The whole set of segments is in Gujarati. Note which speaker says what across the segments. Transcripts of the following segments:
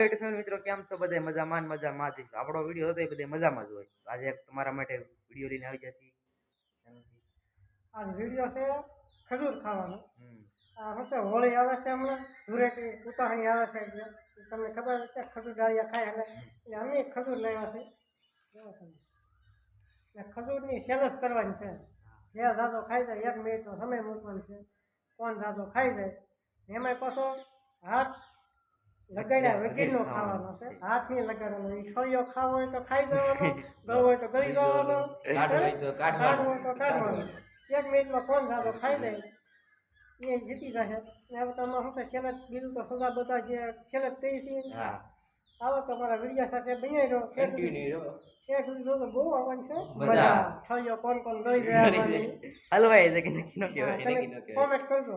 Speaker 1: મિત્રો કેમ છો બધે મજામાં મજામાં જ આપણો વિડીયો હતો એ બધે મજામાં જ હોય આજે તમારા માટે વિડીયો લઈને આવી ગયા છીએ
Speaker 2: આ વિડીયો છે ખજૂર ખાવાનો આ હશે હોળી આવે છે હમણાં ધૂળેટી ઉતારણી આવે છે એટલે તમને ખબર છે ખજૂર ડાળિયા ખાય એટલે અમે ખજૂર લેવા છે ખજૂરની સેલસ કરવાની છે જે દાદો ખાઈ જાય 1 મિનિટનો સમય મૂકવાનો છે કોણ દાદો ખાઈ જાય એમાં પાછો હાથ લગાડ્યા વગરનો ખાવાનો છે હાથ નહીં લગાડવાનો એ છોડીઓ ખાવો હોય તો ખાઈ જવાનો ગળવો હોય તો ગળી જવાનો કાઢવો હોય તો કાઢવાનો 1 મિનિટમાં કોણ દાદો ખાઈ જાય એ જીતી જશે ને હવે તમે શું છે છેલ્લે બીજું તો સજા બધા જે છેલ્લે થઈ છે આવો તમારા વિડીયો સાથે બની રહ્યો ત્યાં સુધી જો તો બહુ આવવાનું છે મજા છોડીઓ કોણ કોણ ગળી ગયા
Speaker 1: હલવાઈ છે કે નક્કી ન કહેવાય
Speaker 2: કોમેન્ટ કરજો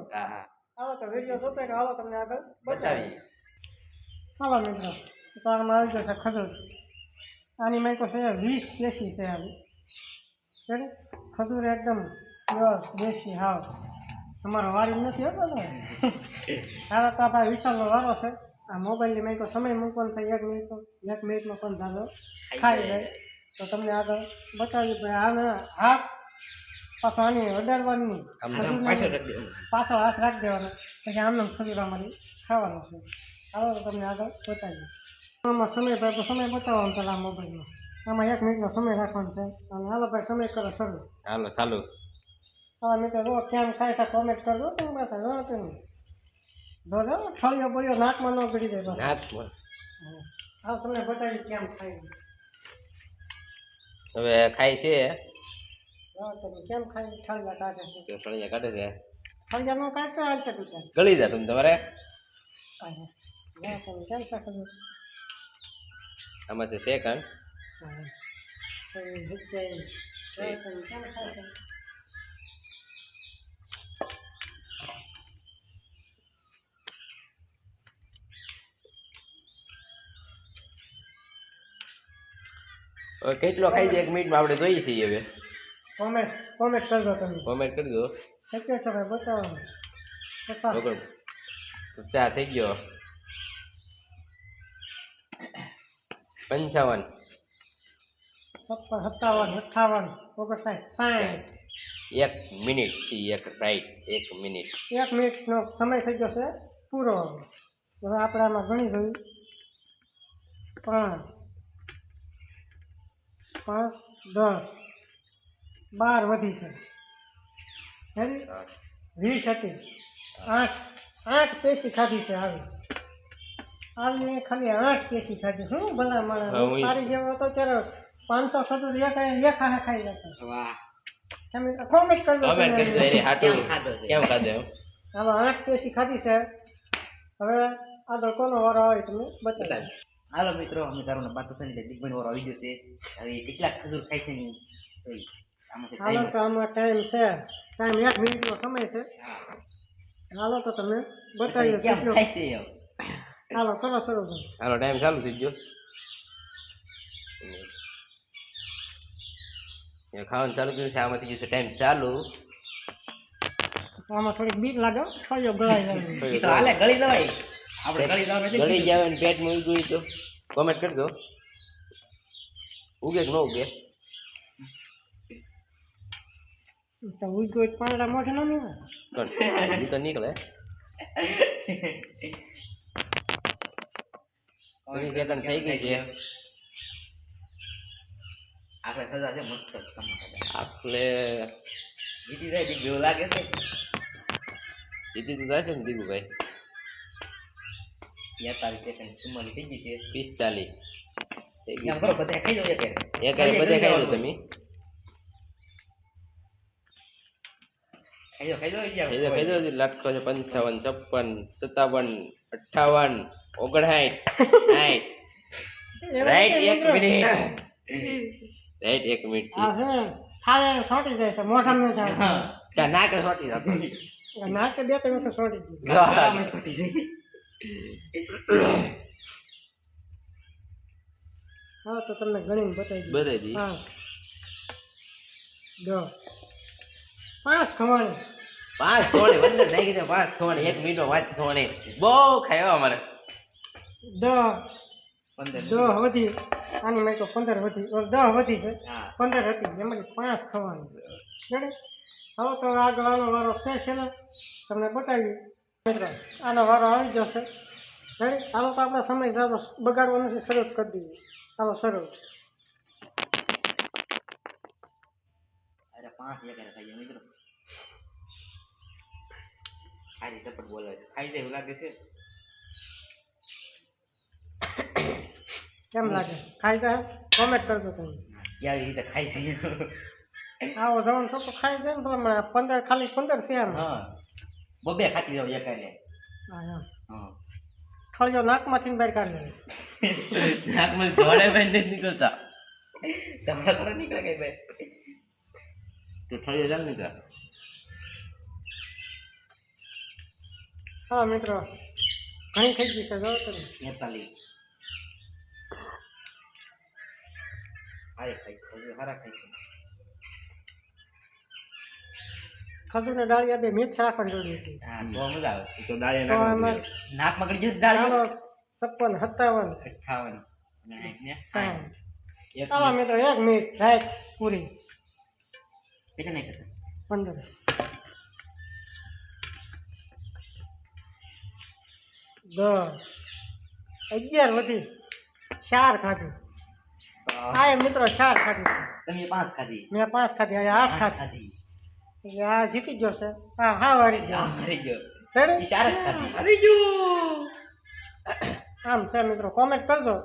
Speaker 2: આવો તો વિડીયો જોતો રહો હાલો તમને આગળ બતાવીએ હાલો મિત્રો તો આમાં આવી જશે ખજૂર આની મેં તો છે 20 દેશી છે આવી ખજૂર એકદમ પ્યોર દેશી હાવ તમારો વારી નથી હોતો ને હાલો તો આપણે વિશાલનો વારો છે આ મોબાઈલની મેં તો સમય મૂકવાનો છે 1 મિનિટમાં પણ ધારો ખાઈ જાય તો તમને આગળ બતાવી ભાઈ આને હાથ પાછો આની અડાડવાની પાછળ હાથ રાખી દેવાનો પછી આમને ખજૂર અમારી ખાવાનો છે હાલો તો તમને આગળ બતાવીએ આમાં સમય ભાઈ તો સમય બતાવવાનો પેલા મોબાઈલમાં આમાં 1 મિનિટનો સમય રાખવાનો છે અને હાલો ભાઈ સમય કરો શરૂ
Speaker 1: હાલો ચાલુ
Speaker 2: હા મિત્રો જો કેમ ખાય છે કોમેન્ટ કરજો તમે પાછા જો જો છળિયો બોલ્યો નાકમાં ન ગળી જાય બસ
Speaker 1: નાકમાં
Speaker 2: હા તમને બતાવી કેમ ખાય
Speaker 1: હવે ખાય છે
Speaker 2: તમે કેમ ખાય છળિયા કાઢે છે
Speaker 1: છળિયા કાઢે છે
Speaker 2: છળિયા નો કાઢતો હાલશે તું ત્યાં
Speaker 1: ગળી જા તમે તમારે
Speaker 2: તમે કેમ ખાશો
Speaker 1: આમાં છે સેકન્ડ કેટલો ખાઈ જાય 1 મિનિટમાં આપણે જોઈએ છીએ હવે
Speaker 2: કોમેન્ટ કરજો તમે
Speaker 1: કોમેન્ટ કરી દો
Speaker 2: કેટલો સમય બતાવો
Speaker 1: તો ચા થઈ ગયો 55
Speaker 2: 57 58 59
Speaker 1: 1 મિનિટ થી એક રાઈટ 1 મિનિટ
Speaker 2: 1 મિનિટનો સમય થઈ ગયો છે પૂરો હવે આપણે આમાં ગણી જોયું 5 10 12 વધી છે 20 હતી 8 પેશી ખાધી છે આવી ખાલી 8 પેશી ખાધી હું ભલા માણસ તારી જેવો હતો ત્યારે 500 ખજૂર એક ખાઈ જતો વાહ તમે કોમેન્ટ કરજો
Speaker 1: કેમ ખાધો
Speaker 2: હાલો 8 પેશી ખાધી છે હવે આગળ કોનો વારો આવે તમે બતાવો
Speaker 1: હાલો મિત્રો અમે તારું બાતો થઈને દિગ્બન વાળો આવી ગયો છે હવે કેટલા ખજૂર ખાય છે ને
Speaker 2: હાલો તો આમાં ટાઈમ છે 1 મિનિટનો સમય છે હાલો તો તમે બતાવીએ કેટલો
Speaker 1: ખાય છે
Speaker 2: હાલો કરો શરૂ કરો
Speaker 1: હાલો ટાઈમ ચાલુ થઈ ગયો ખાવાનું ચાલુ કર્યું છે આમાંથી ગયું છે ટાઈમ ચાલુ
Speaker 2: આમાં થોડીક બીક લાગે છોડ્યો ગળાઈ જાય
Speaker 1: તો હાલે ગળી દવાય આપણે ગળી દવા નથી ગળી જાવ ને પેટમાં ઉગી તો કોમેન્ટ કરજો ઉગે કે ન ઉગે
Speaker 2: તો ઉગી પાંદડા મોઢે ન નીકળે
Speaker 1: ઈ તો નીકળે 30 સેકન્ડ થઈ ગઈ છે આપણે સજા છે મસ્ત આપણે જીતી જાય દીક જેવું લાગે છે જીતી તો જાય છે ને દીકુભાઈ 43 સેકન્ડ 44 થઈ ગઈ છે 45 એમ કરો બધા ખાઈ જાવ એક બધા ખાઈ દો તમે ખાઈ દો લટકો છે 55 56 57 58 59 રાઈટ 1 મિનિટ રાઈટ 1 મિનિટ
Speaker 2: આ છે થાળે છોટી જાય છે મોઢામાં જાય
Speaker 1: કા નાકે છોટી જતો
Speaker 2: નાકે બે ત્રણ છોટી
Speaker 1: જાય છોટી જાય
Speaker 2: હા તો તમને ગણીને બતાવી દી હા જો 5 ખવાણી
Speaker 1: 5 ખવાણી વંદર નાખી દે 5 ખવાણી 1 મિનિટનો વાંચ ખવાણી બહુ ખાયો અમારે
Speaker 2: 10 વધી આની માટે 15 વધી ઓર 10 વધી છે
Speaker 1: હા
Speaker 2: 15 હતી એમાંથી 5 ખવાની બરાબર હવે તો આગળ આનો વારો છે ને તમને બતાવી મિત્રો આનો વારો આવી જશે રેડી હાલો તો આપણે સમય જાતો બગાડવો નથી શરૂ કરી દઈએ હાલો શરૂ
Speaker 1: અરે 5 એક ખાઈ જાય મિત્રો ખાલી સપટ બોલે છે ખાઈ જાય એવું લાગે છે
Speaker 2: કેમ લાગે ખાઈ જાય કોમેન્ટ કરજો તમે
Speaker 1: કેવી રીતે ખાઈ છે
Speaker 2: આવો જવાનું છો તો ખાઈ જાય ને તમે 15 ખાલી 15 છે આમ
Speaker 1: હા બબે ખાતી જાવ એકાને
Speaker 2: હા
Speaker 1: હા
Speaker 2: થળિયો નાકમાંથી બહાર કાઢી લે
Speaker 1: નાકમાં જોડે ભાઈ નથી નીકળતા તમારા થોડા નીકળે કઈ ભાઈ તો થળિયો જામ નીકળે
Speaker 2: હા મિત્રો ઘણી થઈ ગઈ છે જો તમે
Speaker 1: 43 હાય ખાઈ હજુ હારા ખાઈ છે
Speaker 2: ખજૂરને ડાળિયા બે મિક્સ રાખવાની જરૂર છે
Speaker 1: હા તો મજા આવે તો ડાળે
Speaker 2: તો આમાં
Speaker 1: નાકમાં કરી જશે ડાળે
Speaker 2: ચાલો 56 57
Speaker 1: 58 ને
Speaker 2: 60
Speaker 1: એક
Speaker 2: ચાલો મિત્રો 1 મિનિટ રાઈટ પૂરી
Speaker 1: કેટલા નહીં કરતા
Speaker 2: 15 10 11 વધી 4 ખાધી આ મિત્રો 4 ખાધી છે
Speaker 1: તમે 5 ખાધી
Speaker 2: મેં 5 ખાધી આ 8 ખાધી એટલે આ જીતી ગયો છે હા વારી ગયો
Speaker 1: હારી ગયો
Speaker 2: રેડી
Speaker 1: ઈ 4 જ ખાધી હારી ગયો
Speaker 2: આમ છે મિત્રો કોમેન્ટ કરજો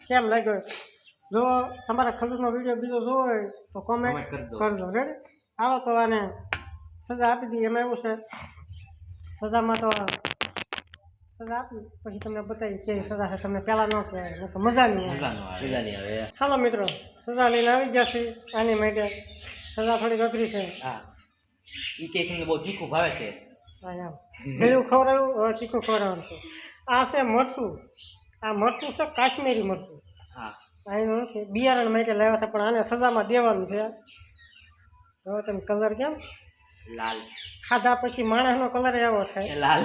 Speaker 2: કેમ લાગ્યો જો તમારા ખજૂરનો વિડીયો બીજો જોવો હોય તો કોમેન્ટ કરજો રેડી આવો તો આને સજા આપી દઈએ એમાં એવું છે સજામાં તો સજા આપી પછી તમને બતાવી કેવી સજા છે તમને પહેલાં ન કહેવાય તો મજા નહીં આવે હાલો મિત્રો સજા લઈને આવી ગયા છે આની માટે સજા થોડીક અઘરી છે
Speaker 1: હા ઈ કે છે બહુ તીખું ભાવે છે
Speaker 2: હા એમ ગળ્યું ખવડાવ્યું હવે તીખું ખવડાવવાનું છે આ છે મરચું આ મરચું છે કાશ્મીરી મરચું
Speaker 1: હા
Speaker 2: એનું નથી બિયારણ માટે લાવ્યા હતા પણ આને સજામાં દેવાનું છે હવે તમે કલર કેમ
Speaker 1: લાલ
Speaker 2: ખાધા પછી માણસનો કલર એવો થાય
Speaker 1: એ લાલ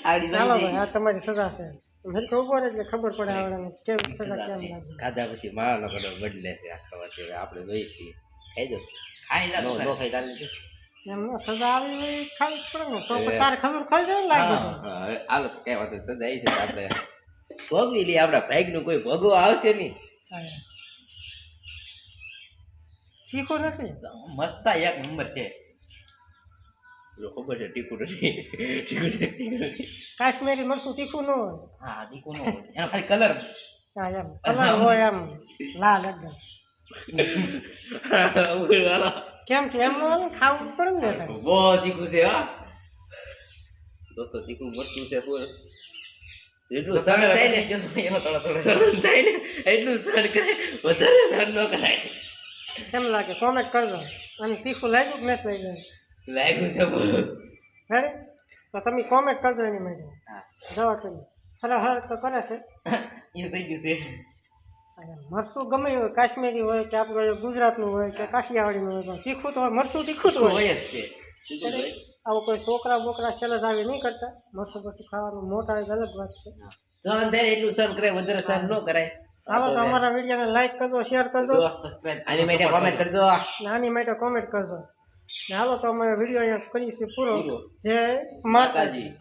Speaker 1: આડી
Speaker 2: ચાલો
Speaker 1: જાય
Speaker 2: ભાઈ આ તમારી સજા છે મેં ઉભો રહે એટલે ખબર પડે આવડે કેવી સજા કેમ લાગે
Speaker 3: ખાધા પછી માળાનો કલર બદલે છે આ ખાવાથી આપણે જોઈએ છીએ ખાઈ દો
Speaker 1: ખાઈ જા
Speaker 3: નો
Speaker 1: તું
Speaker 3: નો
Speaker 1: ખાઈ.
Speaker 3: ખાઈ ચાલે
Speaker 2: એમ ન સજા આવી હોય ખાવી જ પડે ને તો પછી તારે ખબર ખાઈ જાય ને લાગે છે
Speaker 3: હા હવે આલો કઈ વાત નહીં. સજા આવી છે તો આપણે ભોગવી લઈએ આપણા ભાગનું કોઈ ભોગવો આવશે નહીં
Speaker 2: હા. તીખું નથી
Speaker 1: મસ્ત એક નંબર છે
Speaker 3: પેલો ખબર છે ટીકું નથી ટીકું નથી
Speaker 2: કાશ્મીરી મરચું તીખું ન હોય
Speaker 1: હા દીકુ નો હોય. એનો ખાલી કલર
Speaker 2: હા એમ કલર હોય એમ લાલ એકદમ કેમ છે એમ ન હોય ને ખાવું જ પડે ને સાહેબ
Speaker 3: બહુ તીખું છે હા દોસ્તો તીખું મરચું છે ફૂલ એટલું સહન થાય ને
Speaker 1: એનો થોડો થોડો
Speaker 3: સહન થાય ને એટલું સહન કરે વધારે સહન ન કરાય
Speaker 2: કેમ લાગે કોમેન્ટ કરજો અને તીખું લાગ્યું કે નથી લાગ્યું
Speaker 3: લાગ્યું છે બહુ.
Speaker 2: રેડી તો તમે કોમેન્ટ કરજો એની માટે
Speaker 1: હા
Speaker 2: જવા તમે હર તો કરે છે
Speaker 1: એ થઈ ગયું છે
Speaker 2: અને મરચું ગમે એ હોય કાશ્મીરી હોય કે આપણું ગુજરાતનું હોય કે કાઠિયાવાડીનું હોય પણ તીખું તો હોય મરચું તીખું જ હોય
Speaker 1: હોય જ છે
Speaker 3: તીખું હોય.
Speaker 2: આવું કોઈ છોકરા બોકરા સેલજ આવી નહીં કરતા મરચું પછી ખાવાનું મોટા એક અલગ વાત છે
Speaker 3: સહન થાય ને એટલું સહન કરે વધારે સહન ન કરાય
Speaker 2: હાલો તો અમારા વિડીયોને લાઈક કરજો શેર કરજો
Speaker 1: સબસ્ક્રાઇબ
Speaker 3: આની માટે કોમેન્ટ કરજો
Speaker 2: નાની માટે કોમેન્ટ કરજો ને હાલો તો અમે વિડીયો અહીંયા કરીશું પૂરો
Speaker 3: પૂરો.
Speaker 2: જય માતાજી
Speaker 3: માતાજી